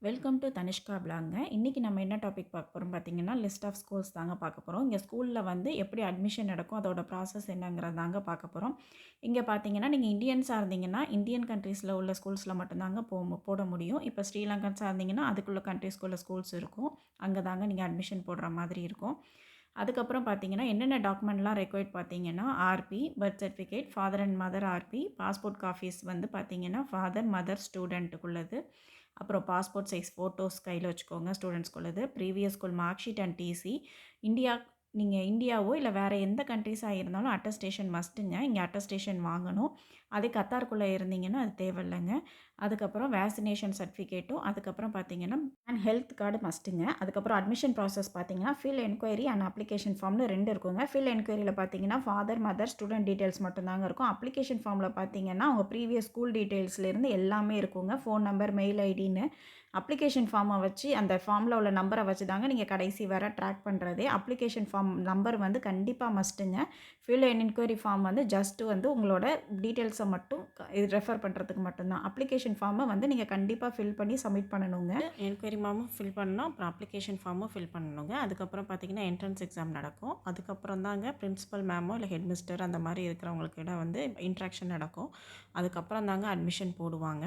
Welcome to Tanishka பிளாங்க. இன்றைக்கி நம்ம என்ன டாபிக் பார்க்க போகிறோம் பார்த்தீங்கன்னா, லிஸ்ட் ஆஃப் ஸ்கூல்ஸ் தாங்க பார்க்க போகிறோம். இங்கே ஸ்கூலில் வந்து எப்படி அட்மிஷன் நடக்கும், அதோட ப்ராசஸ் என்னங்கிறது தாங்க பார்க்க போகிறோம். இங்கே பார்த்தீங்கன்னா, நீங்கள் இந்தியன்ஸாக இருந்தீங்கன்னா, இந்தியன் கண்ட்ரீஸில் உள்ள ஸ்கூல்ஸில் மட்டும்தாங்க போட முடியும். இப்போ ஸ்ரீலங்கன்ஸாக இருந்தீங்கன்னா, அதுக்குள்ள கண்ட்ரீஸ்க்குள்ள ஸ்கூல்ஸ் இருக்கும். அங்கே தாங்க நீங்கள் அட்மிஷன் போடுற மாதிரி இருக்கும். அதுக்கப்புறம் பார்த்தீங்கன்னா, என்னென்ன டாக்குமெண்ட்லாம் ரெக்வயர்ட் பார்த்தீங்கன்னா, RP, birth certificate, father and mother RP, passport copies வந்து பார்த்தீங்கன்னா, ஃபாதர், மதர், ஸ்டூடெண்ட்டுக்குள்ளது. அப்புறம் பாஸ்போர்ட் சைஸ் ஃபோட்டோஸ் கையில் வச்சுக்கோங்க ஸ்டூடெண்ட்ஸ்குள்ளது. Previous school mark sheet and TC. India நீங்கள் இந்தியாவோ இல்லை வேறு எந்த கண்ட்ரீஸாக இருந்தாலும் அட்டஸ்டேஷன் மஸ்ட்டுங்க. இங்கே அட்டஸ்டேஷன் வாங்கணும். அதே கத்தாருக்குள்ளே இருந்தீங்கன்னா அது தேவையில்லைங்க. அதுக்கப்புறம் வேக்சினேஷன் சர்டிஃபிகேட்டும், அதுக்கப்புறம் பார்த்தீங்கன்னா அண்ட் ஹெல்த் கார்டு மஸ்ட்டுங்க. அதுக்கப்புறம் அட்மிஷன் ப்ராசஸ் பார்த்தீங்கன்னா, ஃபில் என்கொயரி அண்ட் அப்ளிகேஷன் ஃபார்ம்னு 2 இருக்குங்க. ஃபில் என்கொயரியில் பார்த்தீங்கன்னா ஃபாதர், மதர், ஸ்டூடெண்ட் டீட்டெயில்ஸ் மட்டும்தாங்க இருக்கும். அப்ளிகேஷன் ஃபார்மில் பார்த்தீங்கன்னா அவங்க ப்ரீவியஸ் ஸ்கூல் டீட்டெயில்ஸ்லேருந்து எல்லாமே இருக்குங்க. ஃபோன் நம்பர், மெயில் ஐடின்னு. அப்ளிகேஷன் ஃபார்மை வச்சு அந்த ஃபார்மில் உள்ள நம்பரை வச்சு தாங்க நீங்கள் கடைசி வர ட்ராக் பண்ணுறதே. அப்ளிகேஷன் ஃபார்ம் நம்பர் வந்து கண்டிப்பாக மஸ்ட்டுங்க. ஃபில் அண்ட் என்கொயரி ஃபார்ம் வந்து ஜஸ்ட்டு வந்து உங்களோட டீட்டெயில்ஸை மட்டும் இது ரெஃபர் பண்ணுறதுக்கு மட்டும்தான். அப்ளிகேஷன் ஃபார்மை வந்து நீங்கள் கண்டிப்பாக ஃபில் பண்ணி சப்மிட் பண்ணணுங்க. என்கொயரி ஃபார்மும் ஃபில் பண்ணணும், அப்புறம் அப்ளிகேஷன் ஃபார்மும் ஃபில் பண்ணணுங்க. அதுக்கப்புறம் பார்த்தீங்கன்னா என்ட்ரன்ஸ் எக்ஸாம் நடக்கும். அதுக்கப்புறம் தாங்க பிரின்சிபல் மேமோ இல்லை ஹெட் மிஸ்டர் அந்த மாதிரி இருக்கிறவங்களுக்கிட்ட வந்து இன்ட்ராக்ஷன் நடக்கும். அதுக்கப்புறம் தாங்க அட்மிஷன் போடுவாங்க.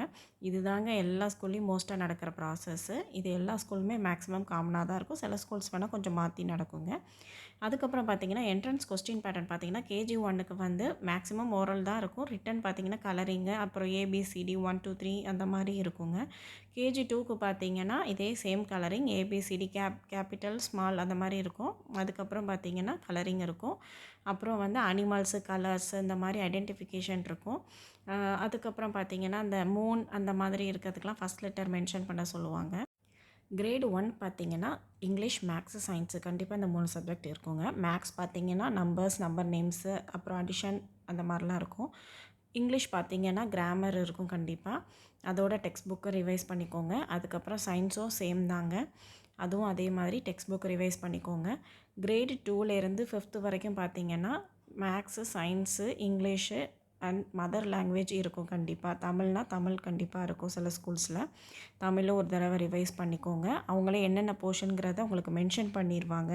இது தாங்க எல்லா ஸ்கூல்லையும் மோஸ்ட்டாக நடக்கிற ப்ராசஸ்ஸு. இது எல்லா ஸ்கூலுமே மேக்ஸிமம் காமனாக தான் இருக்கும். சில ஸ்கூல்ஸ் வேணால் கொஞ்சம் மாற்றி நடக்குங்க. அதுக்கப்புறம் பார்த்தீங்கன்னா என்ட்ரன்ஸ் கொஸ்டின் பேட்டர்ன் பார்த்தீங்கன்னா, கேஜி 1க்கு வந்து மேக்ஸிமம் ஓரல் தான் இருக்கும். ரிட்டன் பார்த்தீங்கன்னா கலரிங்கு, அப்புறம் ஏபிசிடி 1 2 3 அந்த மாதிரி இருக்குங்க. கேஜி 2க்கு பார்த்தீங்கன்னா இதே same colouring, ABCD capital, small அந்த மாதிரி இருக்கும். அதுக்கப்புறம் பார்த்தீங்கன்னா கலரிங் இருக்கும். அப்புறம் வந்து அனிமல்ஸு, கலர்ஸு இந்த மாதிரி ஐடென்டிஃபிகேஷன் இருக்கும். அதுக்கப்புறம் பார்த்தீங்கன்னா அந்த மூன் அந்த மாதிரி இருக்கிறதுக்கெலாம் ஃபஸ்ட் லெட்டர் மென்ஷன் பண்ண சொல்லுவாங்க. கிரேடு 1 பார்த்தீங்கன்னா இங்கிலீஷ், மேக்ஸு, சயின்ஸு கண்டிப்பாக இந்த 3 சப்ஜெக்ட் இருக்குங்க. மேக்ஸ் பார்த்தீங்கன்னா நம்பர்ஸ், நம்பர் நேம்ஸு, அப்புறம் அடிஷன் அந்த மாதிரிலாம் இருக்கும். இங்கிலீஷ் பார்த்தீங்கன்னா கிராமர் இருக்கும் கண்டிப்பாக. அதோட டெக்ஸ்ட் புக்கை ரிவைஸ் பண்ணிக்கோங்க. அதுக்கப்புறம் சயின்ஸும் சேம் தாங்க. அதுவும் அதே மாதிரி டெக்ஸ்ட் புக் ரிவைஸ் பண்ணிக்கோங்க. கிரேடு 2லேருந்து 5th வரைக்கும் பார்த்தீங்கன்னா maths, science, English and mother language இருக்கும் கண்டிப்பாக. தமிழ்னா தமிழ் கண்டிப்பாக இருக்கும் சில ஸ்கூல்ஸில். தமிழும் ஒரு தடவை ரிவைஸ் பண்ணிக்கோங்க. அவங்களே என்னென்ன போர்ஷனுங்கிறத உங்களுக்கு மென்ஷன் பண்ணிடுவாங்க.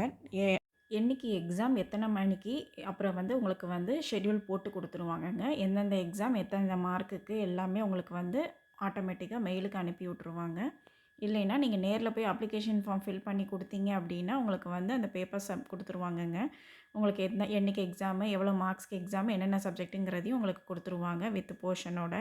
என்னைக்கு எக்ஸாம், எத்தனை மணிக்கு, அப்புறம் வந்து உங்களுக்கு வந்து ஷெட்யூல் போட்டு கொடுத்துருவாங்கங்க. எந்தெந்த எக்ஸாம், எத்தனை மார்க்குக்கு எல்லாமே உங்களுக்கு வந்து ஆட்டோமேட்டிக்காக மெயிலுக்கு அனுப்பி விட்ருவாங்க. இல்லைன்னா நீங்கள் நேரில் போய் அப்ளிகேஷன் ஃபார்ம் ஃபில் பண்ணி கொடுத்தீங்க அப்படின்னா உங்களுக்கு வந்து அந்த பேப்பர்ஸ் கொடுத்துருவாங்கங்க. உங்களுக்கு என்னைக்கு எக்ஸாமு, எவ்வளோ மார்க்ஸ்க்கு எக்ஸாமு, என்னென்ன சப்ஜெக்ட்டுங்கிறதையும் உங்களுக்கு கொடுத்துருவாங்க வித் போர்ஷனோட.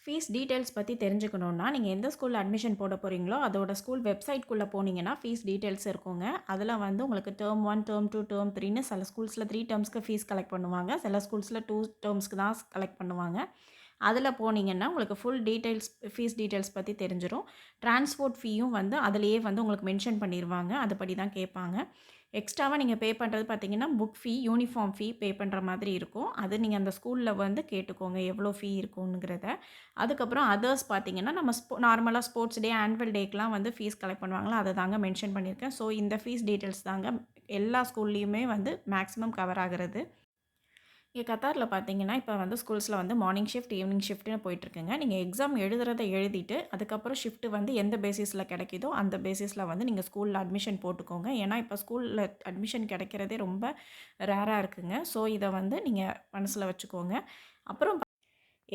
ஃபீஸ் டீட்டெயில்ஸ் பற்றி தெரிஞ்சுக்கணுன்னா, நீங்கள் எந்த ஸ்கூலில் அட்மிஷன் போட போகிறீங்களோ அதோட ஸ்கூல் வெப்சைட்குள்ளே போனீங்கன்னா ஃபீஸ் டீட்டெயில்ஸ் இருக்குங்க. அதில் வந்து உங்களுக்கு டேர்ம் 1, டேர்ம் 2, டேர்ம் 3ன்னு சில ஸ்கூல்ஸில் 3 டேர்ம்ஸ்க்கு ஃபீஸ் கலெக்ட் பண்ணுவாங்க. சில ஸ்கூல்ஸில் 2 டேர்ம்ஸ்க்கு தான் கலெக்ட் பண்ணுவாங்க. அதில் போனீங்கன்னா உங்களுக்கு ஃபுல் டீட்டெயில்ஸ், ஃபீஸ் டீட்டெயில்ஸ் பற்றி தெரிஞ்சிடும். ட்ரான்ஸ்போர்ட் ஃபீயும் வந்து அதிலேயே வந்து உங்களுக்கு மென்ஷன் பண்ணிடுவாங்க. அதுபடி தான் கேட்பாங்க. எக்ஸ்ட்ராவாக நீங்கள் பே பண்ணுறது பார்த்தீங்கன்னா, புக் ஃபீ, யூனிஃபார்ம் ஃபீ பே பண்ணுற மாதிரி இருக்கும். அது நீங்கள் அந்த ஸ்கூலில் வந்து கேட்டுக்கோங்க எவ்வளோ ஃபீ இருக்குங்கிறத. அதுக்கப்புறம் அதர்ஸ் பார்த்தீங்கன்னா, நம்ம நார்மலாக ஸ்போர்ட்ஸ் டே, ஆனுவல் டேக்கெலாம் வந்து ஃபீஸ் கலெக்ட் பண்ணுவாங்களா, அதை தாங்க மென்ஷன் பண்ணியிருக்கேன். ஸோ இந்த ஃபீஸ் டீட்டெயில்ஸ் தாங்க எல்லா ஸ்கூல்லேயுமே வந்து மேக்ஸிமம் கவர் ஆகிறது. இங்கே கத்தாரில் பார்த்தீங்கன்னா, இப்போ வந்து ஸ்கூல்ஸில் வந்து மார்னிங் ஷிஃப்ட், ஈவினிங் ஷிஃப்ட்னு போயிட்டுருக்குங்க. நீங்கள் எக்ஸாம் எழுதுறத எழுதிட்டு, அதுக்கப்புறம் ஷிஃப்ட் வந்து எந்த பேசிஸில் கிடைக்குதோ, அந்த பேசிஸில் வந்து நீங்கள் ஸ்கூலில் அட்மிஷன் போட்டுக்கோங்க. ஏன்னா, இப்போ ஸ்கூலில் அட்மிஷன் கிடைக்கிறதே ரொம்ப ரேராக இருக்குங்க. ஸோ, இதை வந்து நீங்கள் மனசில் வச்சுக்கோங்க. அப்புறம்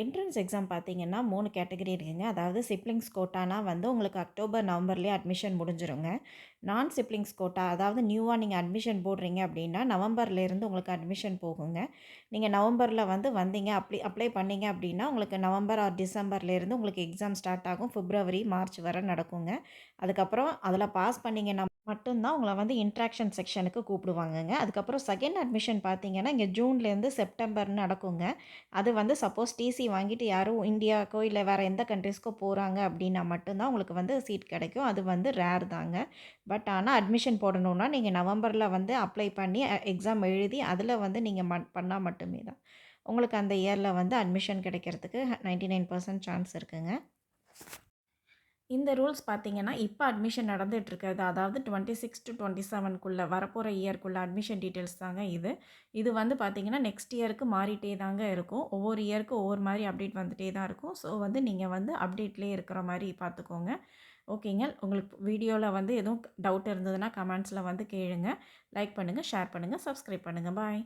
என்ட்ரன்ஸ் எக்ஸாம் பார்த்தீங்கன்னா 3 கேட்டகரி இருக்குங்க. அதாவது சிப்லிங்ஸ் கோட்டானா வந்து உங்களுக்கு அக்டோபர், நவம்பர்லேயே அட்மிஷன் முடிஞ்சிருங்க. நான் சிப்லிங்ஸ் கோட்டா, அதாவது நியூவாக நீங்கள் அட்மிஷன் போடுறீங்க அப்படின்னா நவம்பர்லேருந்து உங்களுக்கு அட்மிஷன் போகுங்க. நீங்கள் நவம்பரில் வந்து வந்தீங்க, அப்ளை பண்ணீங்க அப்படின்னா உங்களுக்கு நவம்பர் ஆர் டிசம்பர்லேருந்து உங்களுக்கு எக்ஸாம் ஸ்டார்ட் ஆகும். பிப்ரவரி, மார்ச் வரை நடக்குங்க. அதுக்கப்புறம் அதில் பாஸ் பண்ணீங்கன்னா மட்டும்தான் உங்களை வந்து இன்ட்ராக்ஷன் செக்ஷனுக்கு கூப்பிடுவாங்கங்க. அதுக்கப்புறம் செகண்ட் அட்மிஷன் பார்த்தீங்கன்னா இங்கே ஜூன்லேருந்து செப்டம்பர்னு நடக்குங்க. அது வந்து சப்போஸ் டிசி வாங்கிட்டு யாரும் இந்தியாவுக்கோ இல்லை வேறு எந்த கண்ட்ரீஸ்க்கோ போகிறாங்க அப்படின்னா மட்டும்தான் உங்களுக்கு வந்து சீட் கிடைக்கும். அது வந்து ரேர் தாங்க. பட் ஆனால் அட்மிஷன் போடணுன்னா நீங்கள் நவம்பரில் வந்து அப்ளை பண்ணி எக்ஸாம் எழுதி அதில் வந்து நீங்கள் பண்ணால் மட்டுமே தான் உங்களுக்கு அந்த இயரில் வந்து அட்மிஷன் கிடைக்கிறதுக்கு 99% சான்ஸ் இருக்குங்க. இந்த ரூல்ஸ் பார்த்தீங்கன்னா, இப்ப அட்மிஷன் நடந்துட்டு இருக்கிறது. அதாவது 26-27க்குள்ள வரப்போற இயர்க்குள்ள அட்மிஷன் டீட்டெயில்ஸ் தாங்க இது. இது வந்து பார்த்தீங்கன்னா, நெக்ஸ்ட் இயருக்கு மாறிட்டே தாங்க இருக்கும். ஒவ்வொரு இயருக்கும் ஒவ்வொரு மாரி அப்டேட் வந்துட்டே தான் இருக்கும். ஸோ வந்து நீங்க வந்து அப்டேட்லயே இருக்கிற மாரி பார்த்துக்கோங்க. ஓகேங்க. உங்களுக்கு வீடியோல வந்து எதுவும் டவுட் இருந்ததுன்னா கமெண்ட்ஸ்ல வந்து கேளுங்க. லைக் பண்ணுங்க, ஷேர் பண்ணுங்க, சப்ஸ்கிரைப் பண்ணுங்க. பாய்.